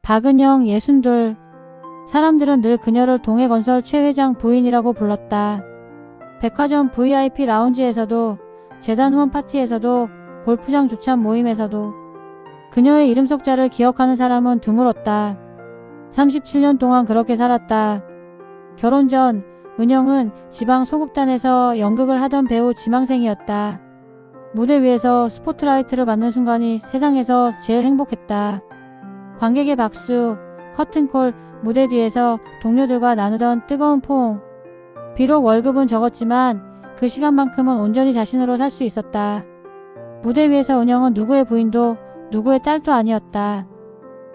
박은영 62. 사람들은 늘 그녀를 동해건설 최 회장 부인이라고 불렀다. 백화점 VIP 라운지에서도, 재단 후원 파티에서도, 골프장 조찬 모임에서도 그녀의 이름 석자를 기억하는 사람은 드물었다. 37년 동안 그렇게 살았다. 결혼 전 은영은 지방 소극단에서 연극을 하던 배우 지망생이었다. 무대 위에서 스포트라이트를 받는 순간이 세상에서 제일 행복했다. 관객의 박수, 커튼콜, 무대 뒤에서 동료들과 나누던 뜨거운 포옹. 비록 월급은 적었지만 그 시간만큼은 온전히 자신으로 살 수 있었다. 무대 위에서 은영은 누구의 부인도 누구의 딸도 아니었다.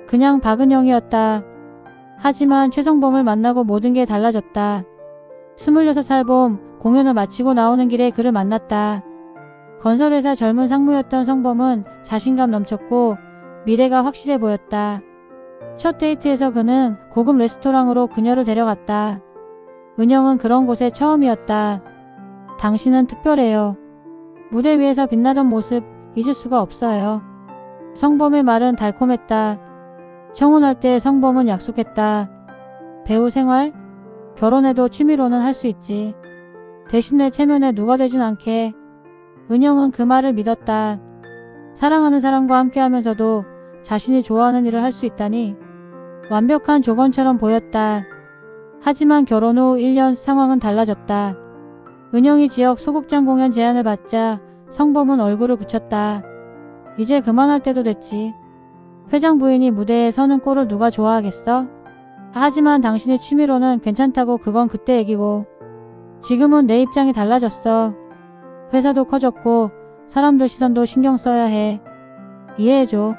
그냥 박은영이었다. 하지만 최성범을 만나고 모든 게 달라졌다. 26살 봄 공연을 마치고 나오는 길에 그를 만났다. 건설회사 젊은 상무였던 성범은 자신감 넘쳤고 미래가 확실해 보였다. 첫 데이트에서 그는 고급 레스토랑으로 그녀를 데려갔다. 은영은 그런 곳에 처음이었다. 당신은 특별해요. 무대 위에서 빛나던 모습 잊을 수가 없어요. 성범의 말은 달콤했다. 청혼할 때 성범은 약속했다. 배우 생활? 결혼해도 취미로는 할 수 있지. 대신 내 체면에 누가 되진 않게. 은영은 그 말을 믿었다. 사랑하는 사람과 함께 하면서도 자신이 좋아하는 일을 할 수 있다니 완벽한 조건처럼 보였다. 하지만 결혼 후 1년 상황은 달라졌다. 은영이 지역 소극장 공연 제안을 받자 성범은 얼굴을 굳혔다. 이제 그만할 때도 됐지. 회장 부인이 무대에 서는 꼴을 누가 좋아하겠어? 하지만 당신이 취미로는 괜찮다고 그건 그때 얘기고 지금은 내 입장이 달라졌어. 회사도 커졌고 사람들 시선도 신경 써야 해. 이해해줘.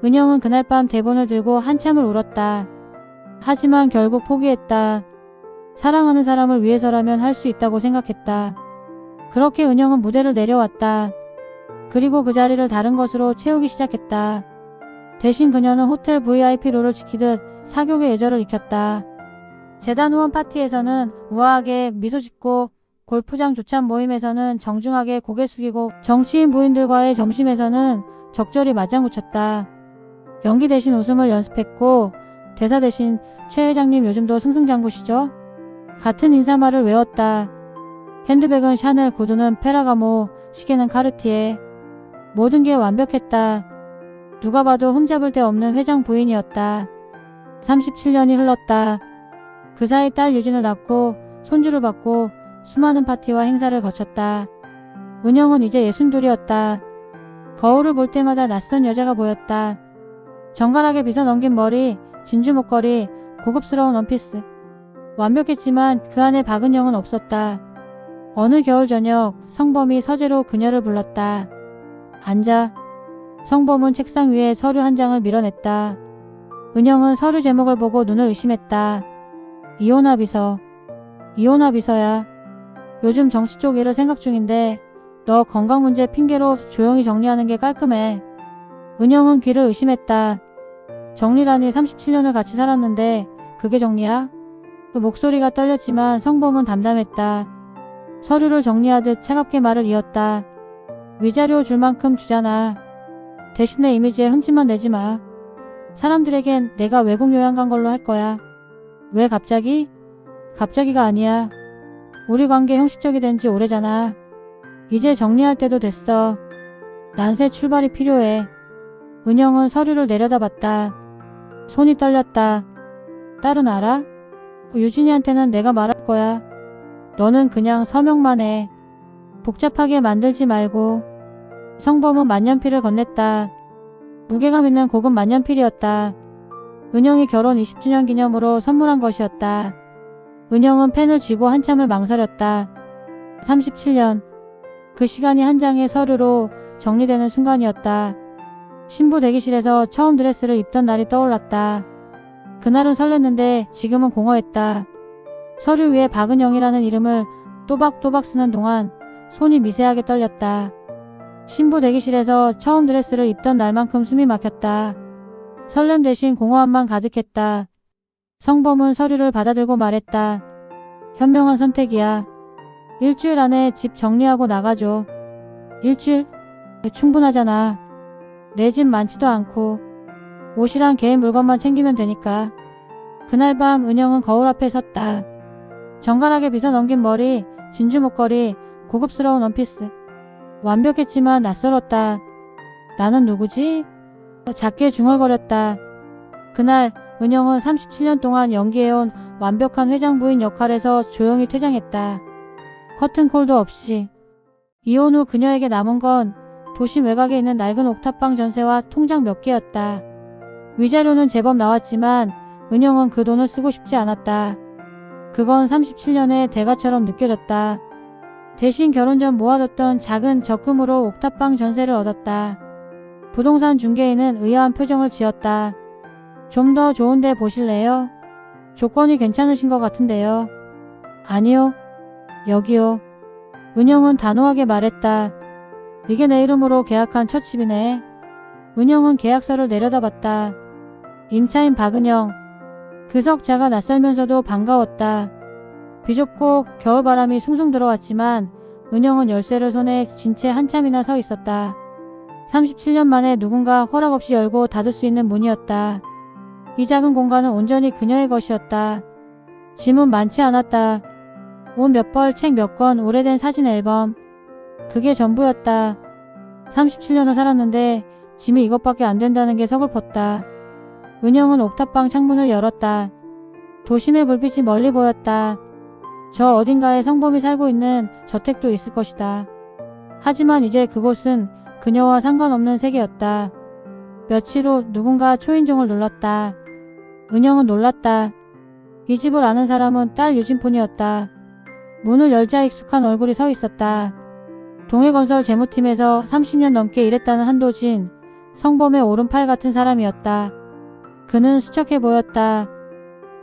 은영은 그날 밤 대본을 들고 한참을 울었다. 하지만 결국 포기했다. 사랑하는 사람을 위해서라면 할 수 있다고 생각했다. 그렇게 은영은 무대를 내려왔다. 그리고 그 자리를 다른 것으로 채우기 시작했다. 대신 그녀는 호텔 VIP로를 지키듯 사교계 예절을 익혔다. 재단 후원 파티에서는 우아하게 미소 짓고 골프장 조찬 모임에서는 정중하게 고개 숙이고 정치인 부인들과의 점심에서는 적절히 맞장구 쳤다. 연기 대신 웃음을 연습했고 대사 대신 최 회장님 요즘도 승승장구시죠? 같은 인사말을 외웠다. 핸드백은 샤넬, 구두는 페라가모, 시계는 카르티에. 모든 게 완벽했다. 누가 봐도 흠잡을 데 없는 회장 부인이었다. 37년이 흘렀다. 그 사이 딸 유진을 낳고 손주를 받고 수많은 파티와 행사를 거쳤다. 은영은 이제 62이었다. 거울을 볼 때마다 낯선 여자가 보였다. 정갈하게 빗어 넘긴 머리, 진주 목걸이, 고급스러운 원피스. 완벽했지만 그 안에 박은영은 없었다. 어느 겨울 저녁 성범이 서재로 그녀를 불렀다. 앉아. 성범은 책상 위에 서류 한 장을 밀어냈다. 은영은 서류 제목을 보고 눈을 의심했다. 이혼아 비서. 이혼아 비서야. 요즘 정치 쪽 일을 생각 중인데 너 건강 문제 핑계로 조용히 정리하는 게 깔끔해. 은영은 귀를 의심했다. 정리라니 37년을 같이 살았는데 그게 정리야? 그 목소리가 떨렸지만 성범은 담담했다. 서류를 정리하듯 차갑게 말을 이었다. 위자료 줄 만큼 주잖아. 대신 내 이미지에 흠집만 내지 마. 사람들에겐 내가 외국 요양 간 걸로 할 거야. 왜 갑자기? 갑자기가 아니야. 우리 관계 형식적이 된 지 오래잖아. 이제 정리할 때도 됐어. 난 새 출발이 필요해. 은영은 서류를 내려다봤다. 손이 떨렸다. 딸은 알아? 유진이한테는 내가 말할 거야. 너는 그냥 서명만 해. 복잡하게 만들지 말고. 성범은 만년필을 건넸다. 무게감 있는 고급 만년필이었다. 은영이 결혼 20주년 기념으로 선물한 것이었다. 은영은 펜을 쥐고 한참을 망설였다. 37년. 그 시간이 한 장의 서류로 정리되는 순간이었다. 신부 대기실에서 처음 드레스를 입던 날이 떠올랐다. 그날은 설렜는데 지금은 공허했다. 서류 위에 박은영이라는 이름을 또박또박 쓰는 동안 손이 미세하게 떨렸다. 신부 대기실에서 처음 드레스를 입던 날만큼 숨이 막혔다. 설렘 대신 공허함만 가득했다. 성범은 서류를 받아들고 말했다. 현명한 선택이야. 일주일 안에 집 정리하고 나가줘. 일주일? 충분하잖아. 내 집 많지도 않고. 옷이랑 개인 물건만 챙기면 되니까. 그날 밤 은영은 거울 앞에 섰다. 정갈하게 빗어 넘긴 머리, 진주 목걸이, 고급스러운 원피스. 완벽했지만 낯설었다. 나는 누구지? 작게 중얼거렸다. 그날 은영은 37년 동안 연기해온 완벽한 회장 부인 역할에서 조용히 퇴장했다. 커튼콜도 없이. 이혼 후 그녀에게 남은 건 도심 외곽에 있는 낡은 옥탑방 전세와 통장 몇 개였다. 위자료는 제법 나왔지만 은영은 그 돈을 쓰고 싶지 않았다. 그건 37년의 대가처럼 느껴졌다. 대신 결혼 전 모아뒀던 작은 적금으로 옥탑방 전세를 얻었다. 부동산 중개인은 의아한 표정을 지었다. 좀 더 좋은 데 보실래요? 조건이 괜찮으신 것 같은데요. 아니요. 여기요. 은영은 단호하게 말했다. 이게 내 이름으로 계약한 첫 집이네. 은영은 계약서를 내려다봤다. 임차인 박은영. 그 석자가 낯설면서도 반가웠다. 비좁고 겨울바람이 숭숭 들어왔지만 은영은 열쇠를 손에 쥔 채 한참이나 서 있었다. 37년 만에 누군가 허락 없이 열고 닫을 수 있는 문이었다. 이 작은 공간은 온전히 그녀의 것이었다. 짐은 많지 않았다. 옷 몇 벌, 책 몇 권, 오래된 사진 앨범. 그게 전부였다. 37년을 살았는데 짐이 이것밖에 안 된다는 게 서글펐다. 은영은 옥탑방 창문을 열었다. 도심의 불빛이 멀리 보였다. 저 어딘가에 성범이 살고 있는 저택도 있을 것이다. 하지만 이제 그곳은 그녀와 상관없는 세계였다. 며칠 후 누군가 초인종을 눌렀다. 은영은 놀랐다. 이 집을 아는 사람은 딸 유진뿐이었다. 문을 열자 익숙한 얼굴이 서 있었다. 동해건설 재무팀에서 30년 넘게 일했다는 한도진, 성범의 오른팔 같은 사람이었다. 그는 수척해 보였다.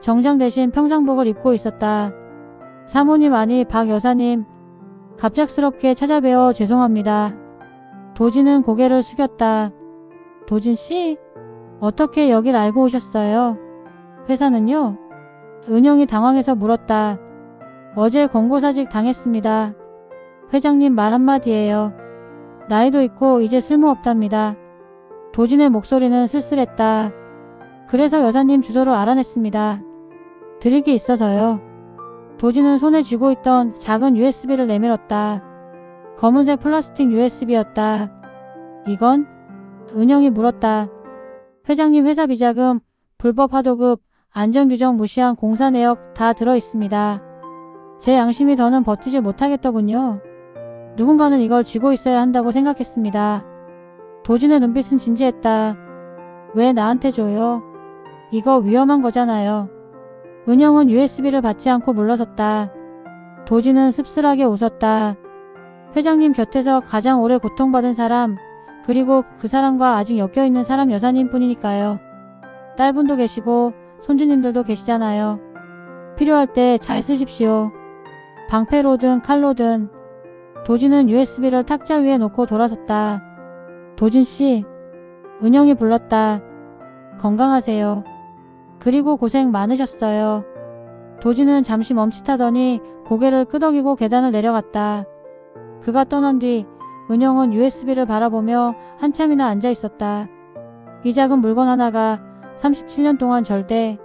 정장 대신 평상복을 입고 있었다. 사모님 아니 박 여사님. 갑작스럽게 찾아뵈어 죄송합니다. 도진은 고개를 숙였다. 도진씨? 어떻게 여길 알고 오셨어요? 회사는요? 은영이 당황해서 물었다. 어제 권고사직 당했습니다. 회장님 말 한마디예요. 나이도 있고 이제 쓸모없답니다. 도진의 목소리는 쓸쓸했다. 그래서 여사님 주소를 알아냈습니다. 드릴 게 있어서요. 도진은 손에 쥐고 있던 작은 USB를 내밀었다. 검은색 플라스틱 USB였다. 이건? 은영이 물었다. 회장님 회사 비자금, 불법 하도급, 안전규정 무시한 공사 내역 다 들어있습니다. 제 양심이 더는 버티질 못하겠더군요. 누군가는 이걸 쥐고 있어야 한다고 생각했습니다. 도진의 눈빛은 진지했다. 왜 나한테 줘요? 이거 위험한 거잖아요. 은영은 USB를 받지 않고 물러섰다. 도진은 씁쓸하게 웃었다. 회장님 곁에서 가장 오래 고통받은 사람, 그리고 그 사람과 아직 엮여있는 사람 여사님 뿐이니까요. 딸분도 계시고 손주님들도 계시잖아요. 필요할 때 잘 쓰십시오. 방패로든 칼로든. 도진은 USB를 탁자 위에 놓고 돌아섰다. 도진씨. 은영이 불렀다. 건강하세요. 그리고 고생 많으셨어요. 도진은 잠시 멈칫하더니 고개를 끄덕이고 계단을 내려갔다. 그가 떠난 뒤 은영은 USB를 바라보며 한참이나 앉아 있었다. 이 작은 물건 하나가 37년 동안 절대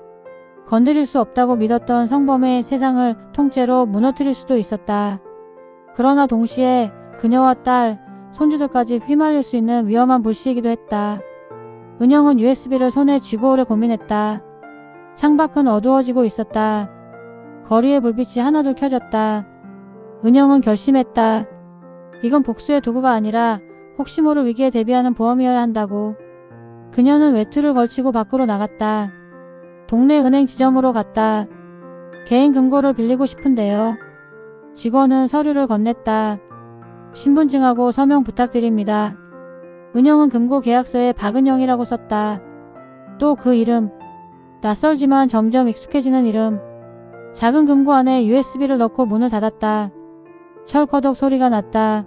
건드릴 수 없다고 믿었던 성범의 세상을 통째로 무너뜨릴 수도 있었다. 그러나 동시에 그녀와 딸, 손주들까지 휘말릴 수 있는 위험한 불씨이기도 했다. 은영은 USB를 손에 쥐고 오래 고민했다. 창밖은 어두워지고 있었다. 거리의 불빛이 하나둘 켜졌다. 은영은 결심했다. 이건 복수의 도구가 아니라 혹시 모를 위기에 대비하는 보험이어야 한다고. 그녀는 외투를 걸치고 밖으로 나갔다. 동네 은행 지점으로 갔다. 개인 금고를 빌리고 싶은데요. 직원은 서류를 건넸다. 신분증하고 서명 부탁드립니다. 은영은 금고 계약서에 박은영이라고 썼다. 또 그 이름. 낯설지만 점점 익숙해지는 이름. 작은 금고 안에 USB를 넣고 문을 닫았다. 철커덕 소리가 났다.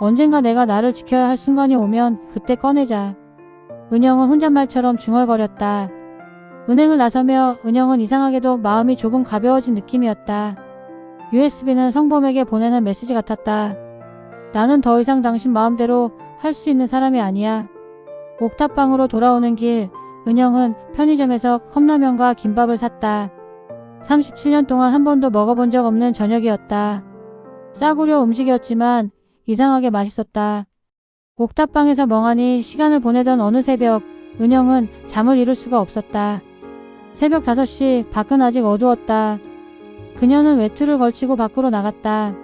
언젠가 내가 나를 지켜야 할 순간이 오면 그때 꺼내자. 은영은 혼잣말처럼 중얼거렸다. 은행을 나서며 은영은 이상하게도 마음이 조금 가벼워진 느낌이었다. USB는 성범에게 보내는 메시지 같았다. 나는 더 이상 당신 마음대로 할 수 있는 사람이 아니야. 옥탑방으로 돌아오는 길, 은영은 편의점에서 컵라면과 김밥을 샀다. 37년 동안 한 번도 먹어본 적 없는 저녁이었다. 싸구려 음식이었지만 이상하게 맛있었다. 옥탑방에서 멍하니 시간을 보내던 어느 새벽, 은영은 잠을 이룰 수가 없었다. 새벽 5시, 밖은 아직 어두웠다. 그녀는 외투를 걸치고 밖으로 나갔다.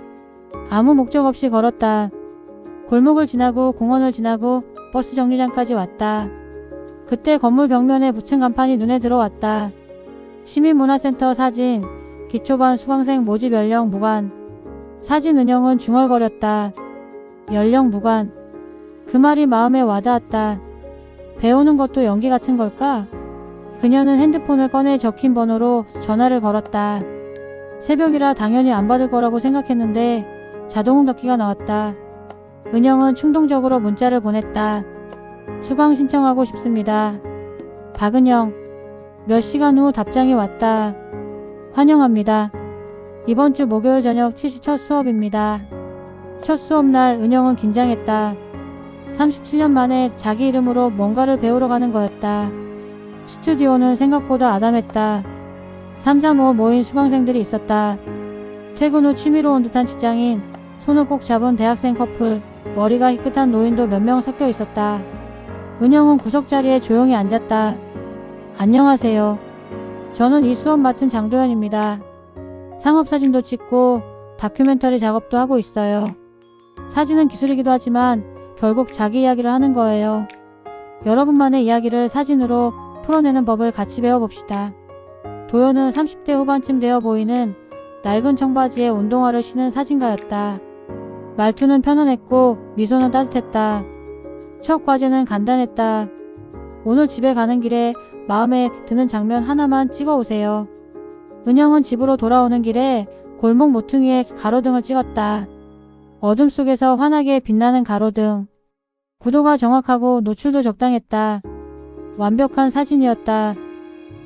아무 목적 없이 걸었다. 골목을 지나고 공원을 지나고 버스 정류장까지 왔다. 그때 건물 벽면에 붙은 간판이 눈에 들어왔다. 시민문화센터 사진, 기초반 수강생 모집 연령 무관. 사진. 은영은 중얼거렸다. 연령 무관. 그 말이 마음에 와닿았다. 배우는 것도 연기 같은 걸까? 그녀는 핸드폰을 꺼내 적힌 번호로 전화를 걸었다. 새벽이라 당연히 안 받을 거라고 생각했는데 자동 닫기가 나왔다. 은영은 충동적으로 문자를 보냈다. 수강 신청하고 싶습니다. 박은영. 몇 시간 후 답장이 왔다. 환영합니다. 이번 주 목요일 저녁 7시 첫 수업입니다. 첫 수업날 은영은 긴장했다. 37년 만에 자기 이름으로 뭔가를 배우러 가는 거였다. 스튜디오는 생각보다 아담했다. 335 모인 수강생들이 있었다. 퇴근 후 취미로 온 듯한 직장인, 손을 꼭 잡은 대학생 커플, 머리가 희끗한 노인도 몇 명 섞여 있었다. 은영은 구석자리에 조용히 앉았다. 안녕하세요. 저는 이 수업 맡은 장도연입니다. 상업사진도 찍고 다큐멘터리 작업도 하고 있어요. 사진은 기술이기도 하지만 결국 자기 이야기를 하는 거예요. 여러분만의 이야기를 사진으로 풀어내는 법을 같이 배워봅시다. 도연은 30대 후반쯤 되어 보이는 낡은 청바지에 운동화를 신은 사진가였다. 말투는 편안했고 미소는 따뜻했다. 첫 과제는 간단했다. 오늘 집에 가는 길에 마음에 드는 장면 하나만 찍어오세요. 은영은 집으로 돌아오는 길에 골목 모퉁이에 가로등을 찍었다. 어둠 속에서 환하게 빛나는 가로등. 구도가 정확하고 노출도 적당했다. 완벽한 사진이었다.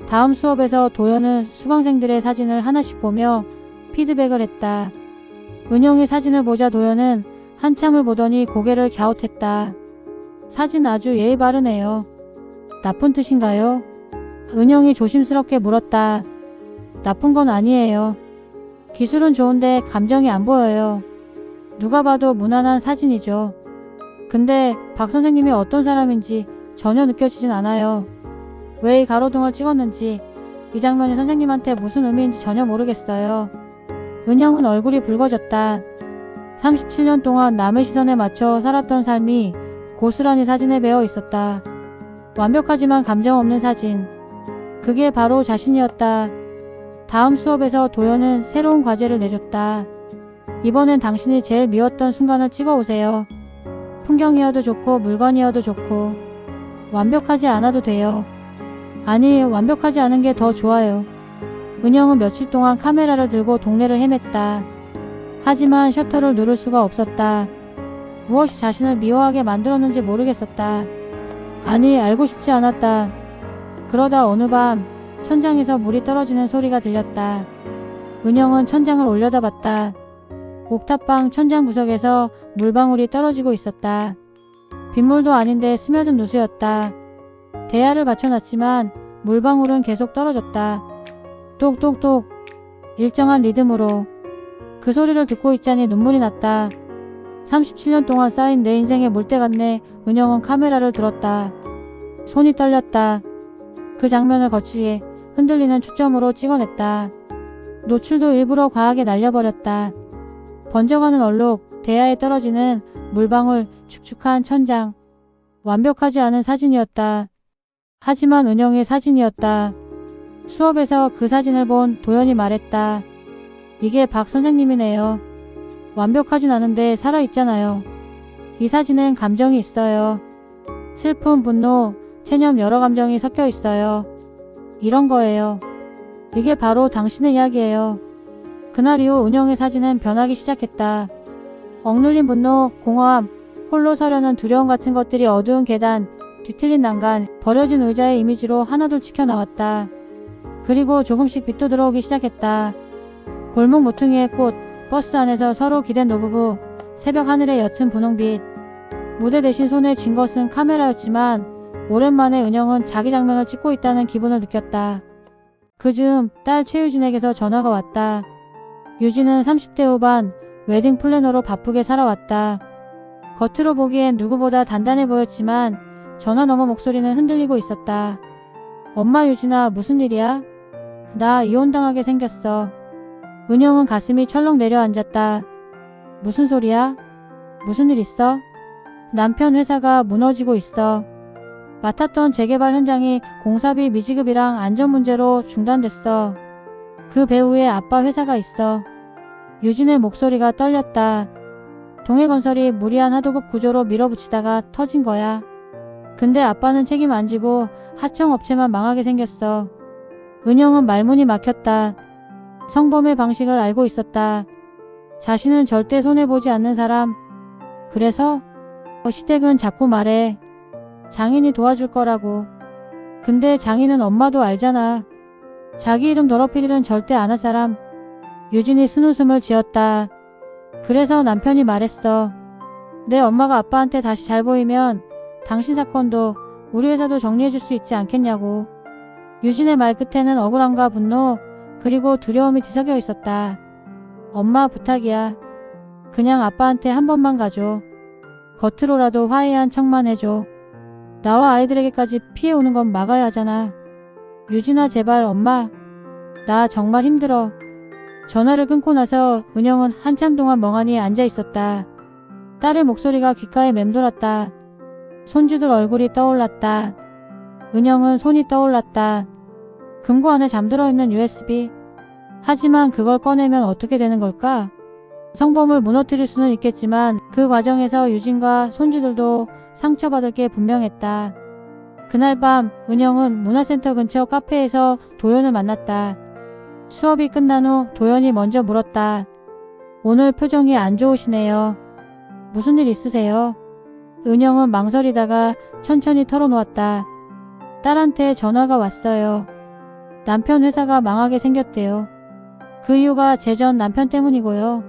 다음 수업에서 도연은 수강생들의 사진을 하나씩 보며 피드백을 했다. 은영의 사진을 보자 도연은 한참을 보더니 고개를 갸웃했다. 사진 아주 예의 바르네요. 나쁜 뜻인가요? 은영이 조심스럽게 물었다. 나쁜 건 아니에요. 기술은 좋은데 감정이 안 보여요. 누가 봐도 무난한 사진이죠. 근데 박 선생님이 어떤 사람인지 전혀 느껴지진 않아요. 왜 이 가로등을 찍었는지, 이 장면이 선생님한테 무슨 의미인지 전혀 모르겠어요. 은영은 얼굴이 붉어졌다. 37년 동안 남의 시선에 맞춰 살았던 삶이 고스란히 사진에 배어 있었다. 완벽하지만 감정 없는 사진. 그게 바로 자신이었다. 다음 수업에서 도연은 새로운 과제를 내줬다. 이번엔 당신이 제일 미웠던 순간을 찍어오세요. 풍경이어도 좋고 물건이어도 좋고. 완벽하지 않아도 돼요. 아니, 완벽하지 않은 게 더 좋아요. 은영은 며칠 동안 카메라를 들고 동네를 헤맸다. 하지만 셔터를 누를 수가 없었다. 무엇이 자신을 미워하게 만들었는지 모르겠었다. 아니, 알고 싶지 않았다. 그러다 어느 밤 천장에서 물이 떨어지는 소리가 들렸다. 은영은 천장을 올려다봤다. 옥탑방 천장 구석에서 물방울이 떨어지고 있었다. 빗물도 아닌데 스며든 누수였다. 대야를 받쳐놨지만 물방울은 계속 떨어졌다. 똑똑똑. 일정한 리듬으로. 그 소리를 듣고 있자니 눈물이 났다. 37년 동안 쌓인 내 인생의 몰대 같네. 은영은 카메라를 들었다. 손이 떨렸다. 그 장면을 거치게 흔들리는 초점으로 찍어냈다. 노출도 일부러 과하게 날려버렸다. 번져가는 얼룩, 대야에 떨어지는 물방울, 축축한 천장. 완벽하지 않은 사진이었다. 하지만 은영의 사진이었다. 수업에서 그 사진을 본 도연이 말했다. 이게 박 선생님이네요. 완벽하진 않은데 살아있잖아요. 이 사진엔 감정이 있어요. 슬픔, 분노, 체념 여러 감정이 섞여 있어요. 이런 거예요. 이게 바로 당신의 이야기예요. 그날 이후 은영의 사진은 변하기 시작했다. 억눌린 분노, 공허함, 홀로 서려는 두려움 같은 것들이 어두운 계단, 뒤틀린 난간, 버려진 의자의 이미지로 하나둘 찍혀 나왔다. 그리고 조금씩 빛도 들어오기 시작했다. 골목 모퉁이의 꽃, 버스 안에서 서로 기댄 노부부, 새벽 하늘의 옅은 분홍빛. 무대 대신 손에 쥔 것은 카메라였지만 오랜만에 은영은 자기 장면을 찍고 있다는 기분을 느꼈다. 그즈음 딸 최유진에게서 전화가 왔다. 유진은 30대 후반 웨딩 플래너로 바쁘게 살아왔다. 겉으로 보기엔 누구보다 단단해 보였지만 전화 너머 목소리는 흔들리고 있었다. 엄마 유진아, 무슨 일이야? 나 이혼당하게 생겼어. 은영은 가슴이 철렁 내려앉았다. 무슨 소리야? 무슨 일 있어? 남편 회사가 무너지고 있어. 맡았던 재개발 현장이 공사비 미지급이랑 안전 문제로 중단됐어. 그 배후에 아빠 회사가 있어. 유진의 목소리가 떨렸다. 동해건설이 무리한 하도급 구조로 밀어붙이다가 터진 거야. 근데 아빠는 책임 안 지고 하청업체만 망하게 생겼어. 은영은 말문이 막혔다. 성범의 방식을 알고 있었다. 자신은 절대 손해보지 않는 사람. 그래서 시댁은 자꾸 말해. 장인이 도와줄 거라고. 근데 장인은 엄마도 알잖아. 자기 이름 더럽힐 일은 절대 안 할 사람. 유진이 쓴웃음을 지었다. 그래서 남편이 말했어. 내 엄마가 아빠한테 다시 잘 보이면 당신 사건도 우리 회사도 정리해줄 수 있지 않겠냐고. 유진의 말 끝에는 억울함과 분노 그리고 두려움이 뒤섞여 있었다. 엄마 부탁이야. 그냥 아빠한테 한 번만 가줘. 겉으로라도 화해한 척만 해줘. 나와 아이들에게까지 피해 오는 건 막아야 하잖아. 유진아 제발 엄마. 나 정말 힘들어. 전화를 끊고 나서 은영은 한참 동안 멍하니 앉아 있었다. 딸의 목소리가 귓가에 맴돌았다. 손주들 얼굴이 떠올랐다. 은영은 손이 떠올랐다. 금고 안에 잠들어 있는 USB. 하지만 그걸 꺼내면 어떻게 되는 걸까? 성범을 무너뜨릴 수는 있겠지만 그 과정에서 유진과 손주들도 상처받을 게 분명했다. 그날 밤 은영은 문화센터 근처 카페에서 도연을 만났다. 수업이 끝난 후 도연이 먼저 물었다. 오늘 표정이 안 좋으시네요. 무슨 일 있으세요? 은영은 망설이다가 천천히 털어놓았다. 딸한테 전화가 왔어요. 남편 회사가 망하게 생겼대요. 그 이유가 제 전 남편 때문이고요.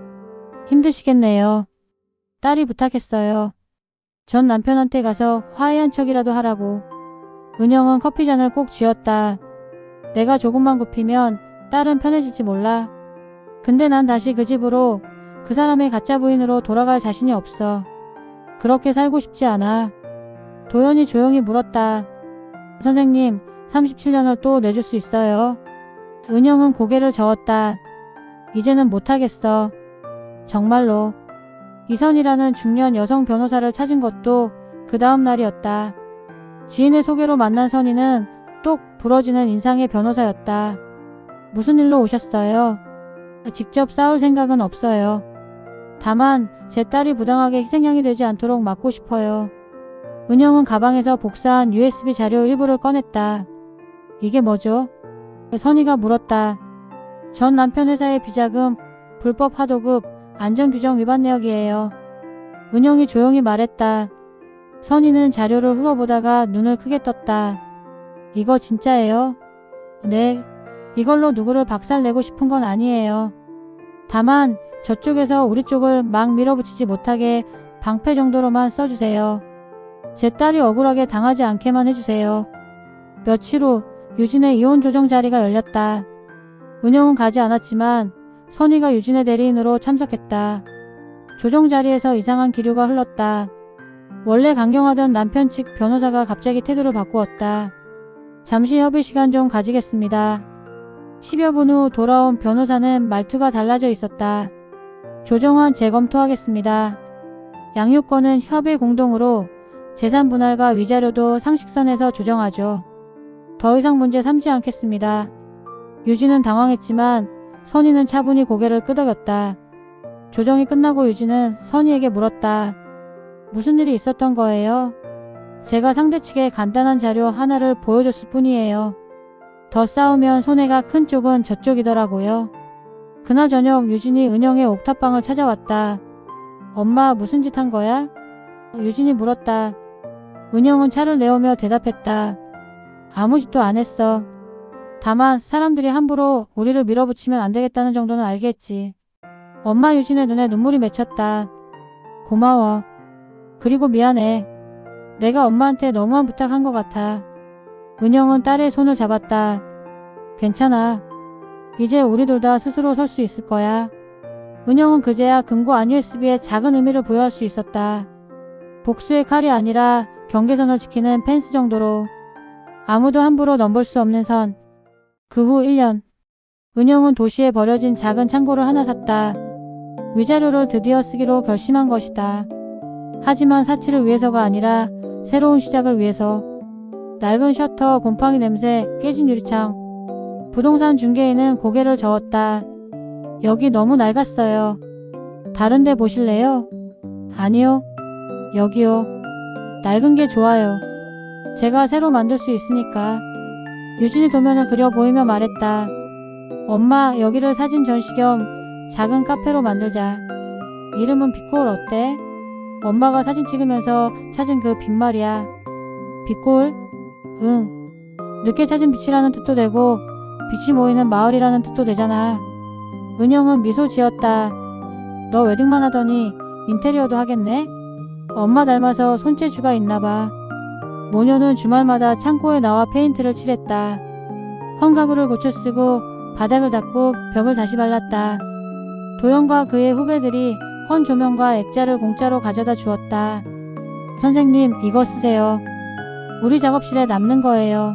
힘드시겠네요. 딸이 부탁했어요. 전 남편한테 가서 화해한 척이라도 하라고. 은영은 커피잔을 꼭 쥐었다. 내가 조금만 굽히면 딸은 편해질지 몰라. 근데 난 다시 그 집으로 그 사람의 가짜 부인으로 돌아갈 자신이 없어. 그렇게 살고 싶지 않아. 도연이 조용히 물었다. 선생님, 37년을 또 내줄 수 있어요? 은영은 고개를 저었다. 이제는 못하겠어. 정말로. 이선이라는 중년 여성 변호사를 찾은 것도 그 다음 날이었다. 지인의 소개로 만난 선이는 똑 부러지는 인상의 변호사였다. 무슨 일로 오셨어요? 직접 싸울 생각은 없어요. 다만 제 딸이 부당하게 희생양이 되지 않도록 막고 싶어요. 은영은 가방에서 복사한 USB 자료 일부를 꺼냈다. 이게 뭐죠? 선이가 물었다. 전 남편 회사의 비자금, 불법 하도급, 안전규정 위반 내역이에요. 은영이 조용히 말했다. 선이는 자료를 훑어보다가 눈을 크게 떴다. 이거 진짜예요? 네. 이걸로 누구를 박살내고 싶은 건 아니에요. 다만 저쪽에서 우리 쪽을 막 밀어붙이지 못하게 방패 정도로만 써주세요. 제 딸이 억울하게 당하지 않게만 해주세요. 며칠 후 유진의 이혼 조정 자리가 열렸다. 은영은 가지 않았지만 선이가 유진의 대리인으로 참석했다. 조정 자리에서 이상한 기류가 흘렀다. 원래 강경하던 남편 측 변호사가 갑자기 태도를 바꾸었다. 잠시 협의 시간 좀 가지겠습니다. 10여 분 후 돌아온 변호사는 말투가 달라져 있었다. 조정안 재검토하겠습니다. 양육권은 협의 공동으로 재산 분할과 위자료도 상식선에서 조정하죠. 더 이상 문제 삼지 않겠습니다. 유진은 당황했지만 선이는 차분히 고개를 끄덕였다. 조정이 끝나고 유진은 선이에게 물었다. 무슨 일이 있었던 거예요? 제가 상대 측에 간단한 자료 하나를 보여줬을 뿐이에요. 더 싸우면 손해가 큰 쪽은 저쪽이더라고요. 그날 저녁 유진이 은영의 옥탑방을 찾아왔다. 엄마 무슨 짓 한 거야? 유진이 물었다. 은영은 차를 내오며 대답했다. 아무 짓도 안 했어. 다만 사람들이 함부로 우리를 밀어붙이면 안 되겠다는 정도는 알겠지. 엄마 유진의 눈에 눈물이 맺혔다. 고마워. 그리고 미안해. 내가 엄마한테 너무한 부탁한 것 같아. 은영은 딸의 손을 잡았다. 괜찮아. 이제 우리 둘 다 스스로 설 수 있을 거야. 은영은 그제야 금고 USB에 작은 의미를 부여할 수 있었다. 복수의 칼이 아니라 경계선을 지키는 펜스 정도로. 아무도 함부로 넘볼 수 없는 선. 그 후 1년. 은영은 도시에 버려진 작은 창고를 하나 샀다. 위자료를 드디어 쓰기로 결심한 것이다. 하지만 사치를 위해서가 아니라 새로운 시작을 위해서. 낡은 셔터, 곰팡이 냄새, 깨진 유리창. 부동산 중개인은 고개를 저었다. 여기 너무 낡았어요. 다른 데 보실래요? 아니요. 여기요. 낡은 게 좋아요. 제가 새로 만들 수 있으니까. 유진이 도면을 그려 보이며 말했다. 엄마, 여기를 사진 전시 겸 작은 카페로 만들자. 이름은 빛고울 어때? 엄마가 사진 찍으면서 찾은 그 빛 말이야. 빛고울? 응. 늦게 찾은 빛이라는 뜻도 되고 빛이 모이는 마을이라는 뜻도 되잖아. 은영은 미소 지었다. 너 웨딩만 하더니 인테리어도 하겠네? 엄마 닮아서 손재주가 있나봐. 모녀는 주말마다 창고에 나와 페인트를 칠했다. 헝가구를 고쳐 쓰고 바닥을 닦고 벽을 다시 발랐다. 도영과 그의 후배들이 헌 조명과 액자를 공짜로 가져다 주었다. 선생님, 이거 쓰세요. 우리 작업실에 남는 거예요.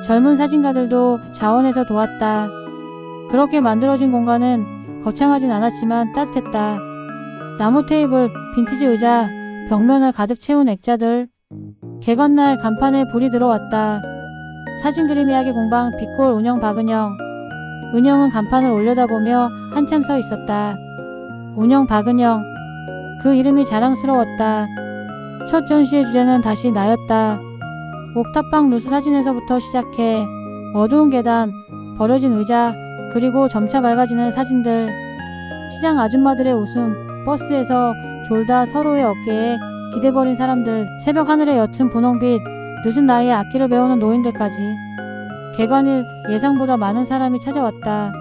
젊은 사진가들도 자원해서 도왔다. 그렇게 만들어진 공간은 거창하진 않았지만 따뜻했다. 나무 테이블, 빈티지 의자, 벽면을 가득 채운 액자들. 개관날 간판에 불이 들어왔다. 사진 그림 이야기 공방 빛골 운영 박은영. 은영은 간판을 올려다보며 한참 서 있었다. 운영 박은영. 그 이름이 자랑스러웠다. 첫 전시의 주제는 다시 나였다. 옥탑방 누수 사진에서부터 시작해 어두운 계단, 버려진 의자, 그리고 점차 밝아지는 사진들. 시장 아줌마들의 웃음, 버스에서 졸다 서로의 어깨에 기대버린 사람들, 새벽 하늘의 옅은 분홍빛, 늦은 나이에 악기를 배우는 노인들까지. 개관일 예상보다 많은 사람이 찾아왔다.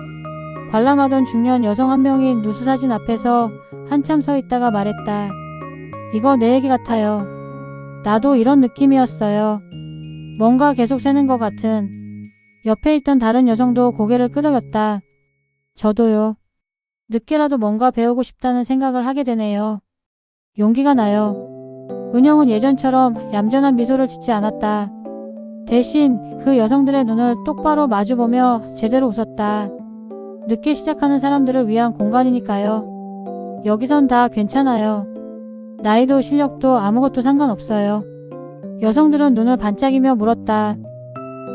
관람하던 중년 여성 한 명이 누수 사진 앞에서 한참 서 있다가 말했다. 이거 내 얘기 같아요. 나도 이런 느낌이었어요. 뭔가 계속 새는 것 같은. 옆에 있던 다른 여성도 고개를 끄덕였다. 저도요. 늦게라도 뭔가 배우고 싶다는 생각을 하게 되네요. 용기가 나요. 은영은 예전처럼 얌전한 미소를 짓지 않았다. 대신 그 여성들의 눈을 똑바로 마주보며 제대로 웃었다. 늦게 시작하는 사람들을 위한 공간이니까요. 여기선 다 괜찮아요. 나이도 실력도 아무것도 상관없어요. 여성들은 눈을 반짝이며 물었다.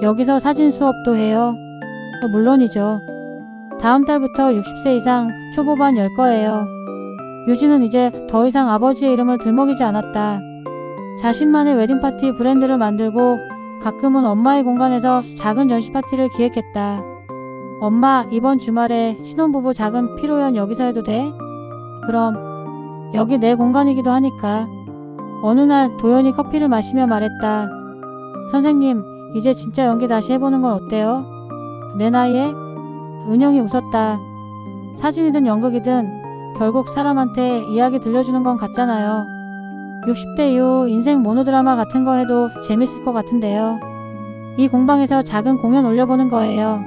여기서 사진 수업도 해요? 물론이죠. 다음 달부터 60세 이상 초보반 열 거예요. 유진은 이제 더 이상 아버지의 이름을 들먹이지 않았다. 자신만의 웨딩파티 브랜드를 만들고 가끔은 엄마의 공간에서 작은 전시 파티를 기획했다. 엄마, 이번 주말에 신혼부부 작은 피로연 여기서 해도 돼? 그럼. 여기 내 공간이기도 하니까. 어느 날 도연이 커피를 마시며 말했다. 선생님, 이제 진짜 연기 다시 해보는 건 어때요? 내 나이에? 은영이 웃었다. 사진이든 연극이든 결국 사람한테 이야기 들려주는 건 같잖아요. 60대 이후 인생 모노드라마 같은 거 해도 재밌을 것 같은데요. 이 공방에서 작은 공연 올려보는 거예요.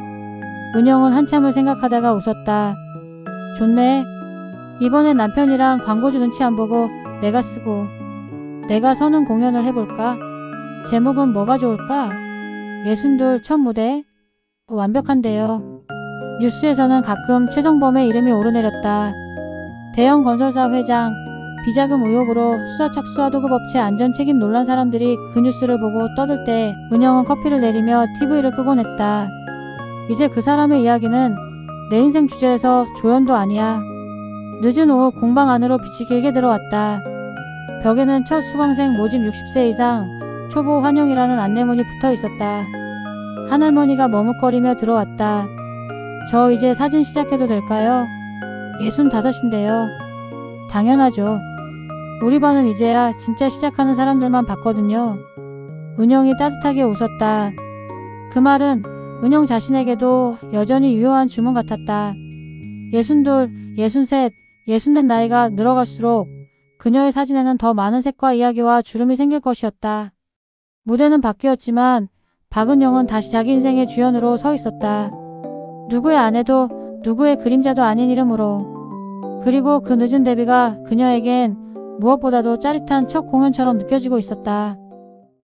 은영은 한참을 생각하다가 웃었다. 좋네. 이번엔 남편이랑 광고주 눈치 안 보고 내가 쓰고 내가 서는 공연을 해볼까? 제목은 뭐가 좋을까? 예순돌 첫 무대? 완벽한데요. 뉴스에서는 가끔 최성범의 이름이 오르내렸다. 대형 건설사 회장, 비자금 의혹으로 수사 착수와 도급업체 안전 책임 논란 사람들이 그 뉴스를 보고 떠들 때 은영은 커피를 내리며 TV를 끄곤 했다. 이제 그 사람의 이야기는 내 인생 주제에서 조연도 아니야. 늦은 오후 공방 안으로 빛이 길게 들어왔다. 벽에는 첫 수강생 모집 60세 이상 초보 환영이라는 안내문이 붙어 있었다. 한 할머니가 머뭇거리며 들어왔다. 저 이제 사진 시작해도 될까요? 65인데요. 당연하죠. 우리 반은 이제야 진짜 시작하는 사람들만 봤거든요. 은영이 따뜻하게 웃었다. 그 말은 은영 자신에게도 여전히 유효한 주문 같았다. 62, 63, 64 나이가 늘어갈수록 그녀의 사진에는 더 많은 색과 이야기와 주름이 생길 것이었다. 무대는 바뀌었지만 박은영은 다시 자기 인생의 주연으로 서 있었다. 누구의 아내도 누구의 그림자도 아닌 이름으로. 그리고 그 늦은 데뷔가 그녀에겐 무엇보다도 짜릿한 첫 공연처럼 느껴지고 있었다.